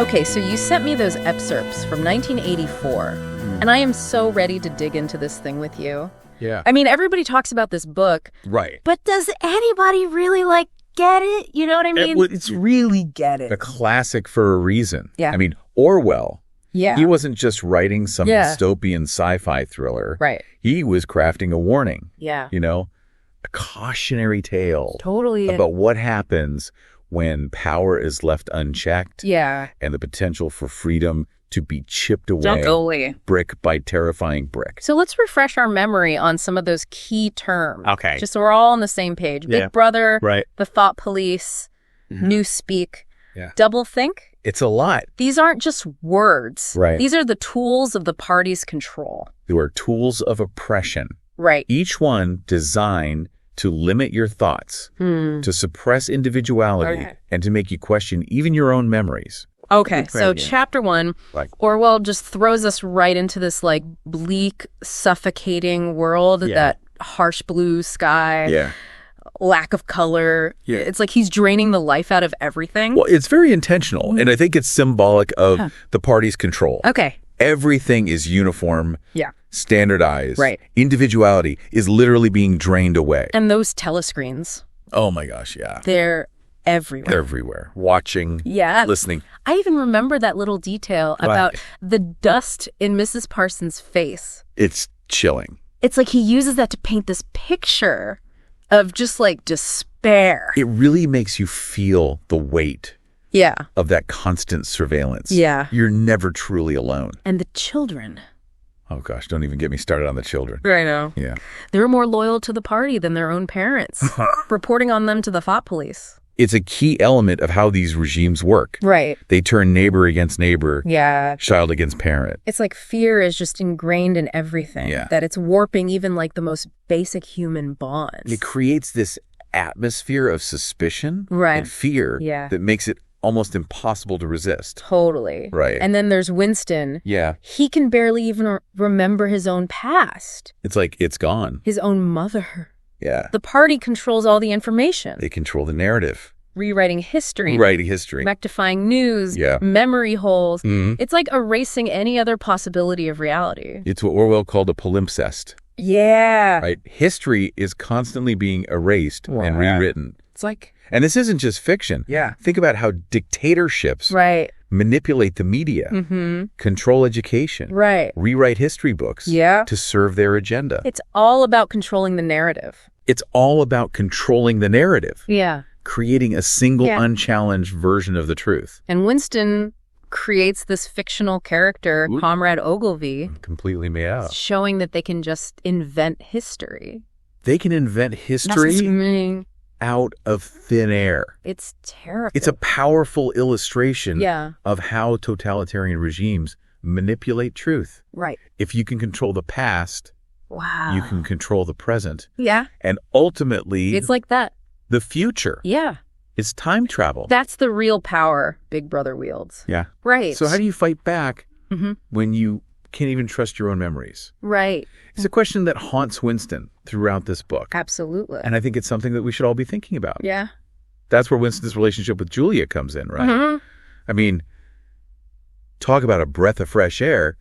Okay, so you sent me those excerpts from 1984, and I am so ready to dig into this thing with you. Yeah. I mean, everybody talks about this book. Right. But does anybody really, get it? You know what I mean? It's really get it. a classic for a reason. Yeah. I mean, Orwell, Yeah. he wasn't just writing some Yeah. dystopian sci-fi thriller. Right. He was crafting a warning, Yeah. a cautionary tale Totally. about what happens when power is left unchecked Yeah. and the potential for freedom to be chipped away Totally. brick by terrifying brick. So let's refresh our memory on some of those key terms. Okay. Just so we're all on the same page. Yeah. Big Brother, Right. the Thought Police, Newspeak, Yeah. Doublethink. It's a lot. These aren't just words. Right. These are the tools of the party's control. They were tools of oppression, Right. each one designed to limit your thoughts, to suppress individuality, Okay. and to make you question even your own memories. Okay, so chapter 1, Like- Orwell just throws us right into this bleak, suffocating world, Yeah. that harsh blue sky, lack of color. Yeah. It's like he's draining the life out of everything. Well, it's very intentional, and I think it's symbolic of the party's control. Okay. Everything is uniform, Yeah. standardized. Right. Individuality is literally being drained away. And those telescreens, Oh my gosh, yeah. they're everywhere. Everywhere. Watching, Yeah. listening. I even remember that little detail about the dust in Mrs. Parsons' face. It's chilling. It's like he uses that to paint this picture of just despair. It really makes you feel the weight Yeah. of that constant surveillance. Yeah. You're never truly alone. And the children. Oh gosh, don't even get me started on the children. I know. Yeah. They're more loyal to the party than their own parents, reporting on them to the thought police. It's a key element of how these regimes work. Right. They turn neighbor against neighbor, Yeah. child against parent. It's like fear is just ingrained in everything. Yeah. That it's warping even the most basic human bonds. It creates this atmosphere of suspicion Right. and fear Yeah. that makes it almost impossible to resist. Totally. Right. And then there's Winston. Yeah. He can barely even remember his own past, It's like it's gone. his own mother. Yeah. The party controls all the information, They control the narrative. rewriting history, Writing history. rectifying news, Yeah. memory holes. Mhm. It's like erasing any other possibility of reality. It's what Orwell called a palimpsest. Yeah. Right? History is constantly being erased and Right. rewritten. It's like, And this isn't just fiction. Yeah. Think about how dictatorships right. manipulate the media, control education, Right. rewrite history books Yeah. to serve their agenda. It's all about controlling the narrative. It's all about controlling the narrative, Yeah. creating a single Yeah. unchallenged version of the truth. And Winston creates this fictional character, Ooh. Comrade Ogilvy, Completely made out. showing that they can just invent history. They can invent history That's out of thin air. It's terrible. It's a powerful illustration Yeah. of how totalitarian regimes manipulate truth. Right. If you can control the past, Wow. you can control the present. Yeah. And ultimately, It's like that. the future. Yeah. It's time travel. That's the real power Big Brother wields. Yeah. Right. So how do you fight back Mhm. when you can't even trust your own memories? Right. It's a question that haunts Winston throughout this book. Absolutely. And I think it's something that we should all be thinking about. Yeah. That's where Winston's relationship with Julia comes in, right? Mhm. I mean, talk about a breath of fresh air.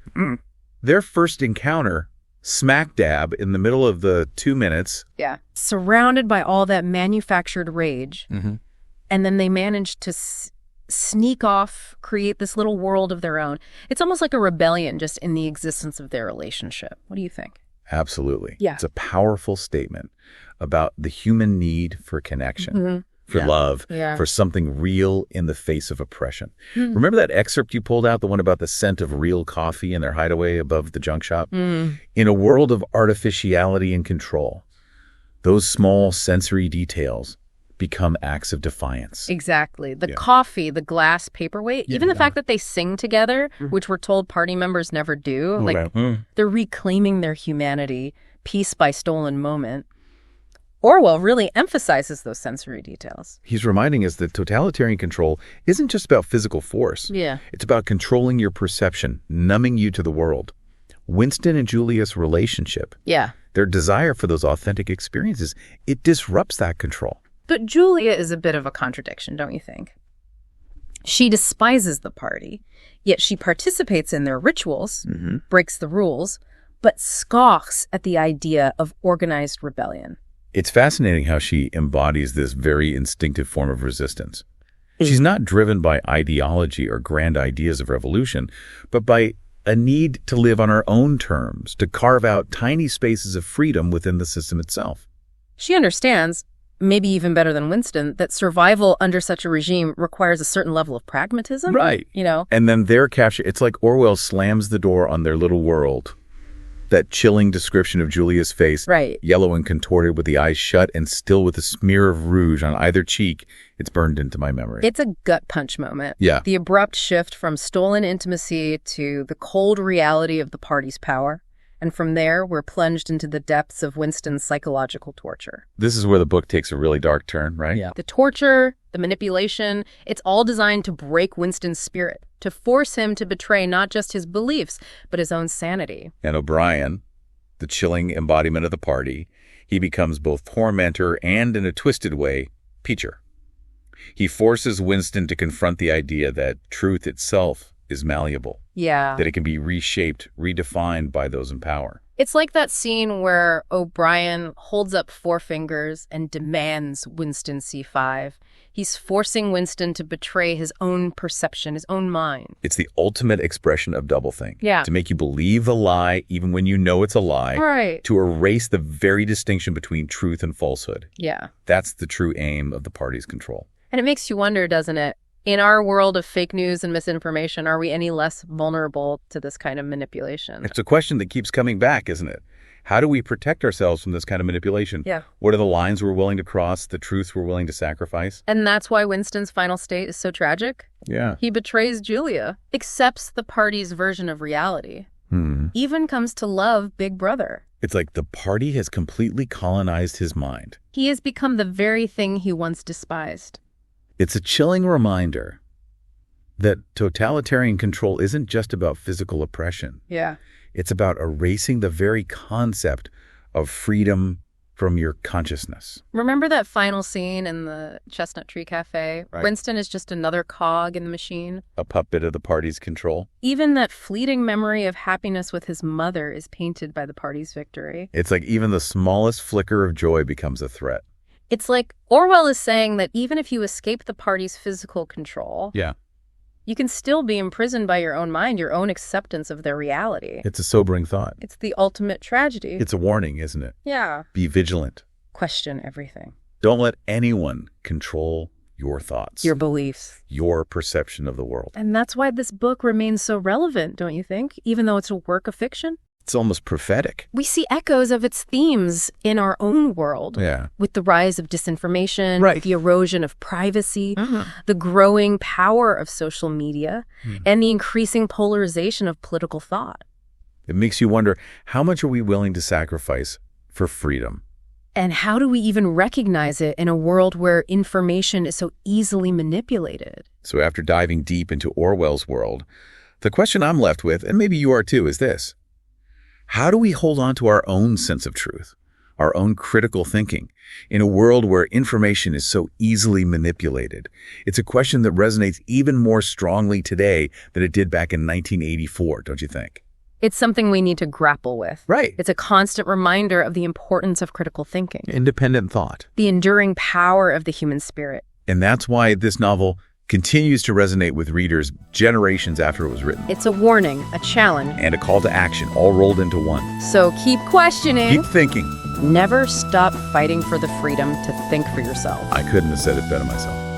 Their first encounter, smack dab in the middle of the 2 minutes. Yeah. Surrounded by all that manufactured rage. And then they manage to sneak off, create this little world of their own. It's almost like a rebellion just in the existence of their relationship. What do you think? Absolutely. Yeah. It's a powerful statement about the human need for connection, for love, for something real in the face of oppression. Remember that excerpt you pulled out, the one about the scent of real coffee in their hideaway above the junk shop? In a world of artificiality and control, those small sensory details become acts of defiance. Exactly. The coffee, the glass paperweight, even the fact that they sing together, which we're told party members never do, they're reclaiming their humanity piece by stolen moment. Orwell really emphasizes those sensory details. He's reminding us that totalitarian control isn't just about physical force. Yeah. It's about controlling your perception, numbing you to the world. Winston and Julia's relationship, Yeah. their desire for those authentic experiences, it disrupts that control. But Julia is a bit of a contradiction, don't you think? She despises the party, yet she participates in their rituals, breaks the rules, but scoffs at the idea of organized rebellion. It's fascinating how she embodies this very instinctive form of resistance. She's not driven by ideology or grand ideas of revolution, but by a need to live on her own terms, to carve out tiny spaces of freedom within the system itself. She understands, maybe even better than Winston, that survival under such a regime requires a certain level of pragmatism. Right. You know? And then their capture, it's like Orwell slams the door on their little world. That chilling description of Julia's face, right, yellow and contorted with the eyes shut and still with a smear of rouge on either cheek, it's burned into my memory. It's a gut punch moment. Yeah. The abrupt shift from stolen intimacy to the cold reality of the party's power. And from there, we're plunged into the depths of Winston's psychological torture. This is where the book takes a really dark turn, right? Yeah. The torture, the manipulation, it's all designed to break Winston's spirit, to force him to betray not just his beliefs, but his own sanity. And O'Brien, the chilling embodiment of the party, he becomes both tormentor and, in a twisted way, Peacher. He forces Winston to confront the idea that truth itself is malleable. Yeah. That it can be reshaped, redefined by those in power. It's like that scene where O'Brien holds up 4 fingers and demands Winston C5. He's forcing Winston to betray his own perception, his own mind. It's the ultimate expression of doublethink. Yeah. To make you believe a lie even when you know it's a lie. Right. To erase the very distinction between truth and falsehood. Yeah. That's the true aim of the party's control. And it makes you wonder, doesn't it? In our world of fake news and misinformation, are we any less vulnerable to this kind of manipulation? It's a question that keeps coming back, isn't it? How do we protect ourselves from this kind of manipulation? Yeah. What are the lines we're willing to cross, the truths we're willing to sacrifice? And that's why Winston's final state is so tragic. Yeah. He betrays Julia, accepts the party's version of reality, even comes to love Big Brother. It's like the party has completely colonized his mind. He has become the very thing he once despised. It's a chilling reminder that totalitarian control isn't just about physical oppression. Yeah. It's about erasing the very concept of freedom from your consciousness. Remember that final scene in the Chestnut Tree Cafe? Right. Winston is just another cog in the machine. A puppet of the party's control. Even that fleeting memory of happiness with his mother is painted by the party's victory. It's like even the smallest flicker of joy becomes a threat. It's like Orwell is saying that even if you escape the party's physical control, Yeah. you can still be imprisoned by your own mind, your own acceptance of their reality. It's a sobering thought. It's the ultimate tragedy. It's a warning, isn't it? Yeah. Be vigilant. Question everything. Don't let anyone control your thoughts. Your beliefs. Your perception of the world. And that's why this book remains so relevant, don't you think? Even though it's a work of fiction? It's almost prophetic. We see echoes of its themes in our own world. Yeah. With the rise of disinformation, Right. the erosion of privacy, the growing power of social media, and the increasing polarization of political thought. It makes you wonder, how much are we willing to sacrifice for freedom? And how do we even recognize it in a world where information is so easily manipulated? So after diving deep into Orwell's world, the question I'm left with, and maybe you are too, is this. How do we hold on to our own sense of truth, our own critical thinking, in a world where information is so easily manipulated? It's a question that resonates even more strongly today than it did back in 1984, don't you think? It's something we need to grapple with. Right. It's a constant reminder of the importance of critical thinking, Independent thought. the enduring power of the human spirit. And that's why this novel continues to resonate with readers generations after it was written. It's a warning, a challenge. And a call to action, all rolled into one. So keep questioning. Keep thinking. Never stop fighting for the freedom to think for yourself. I couldn't have said it better myself.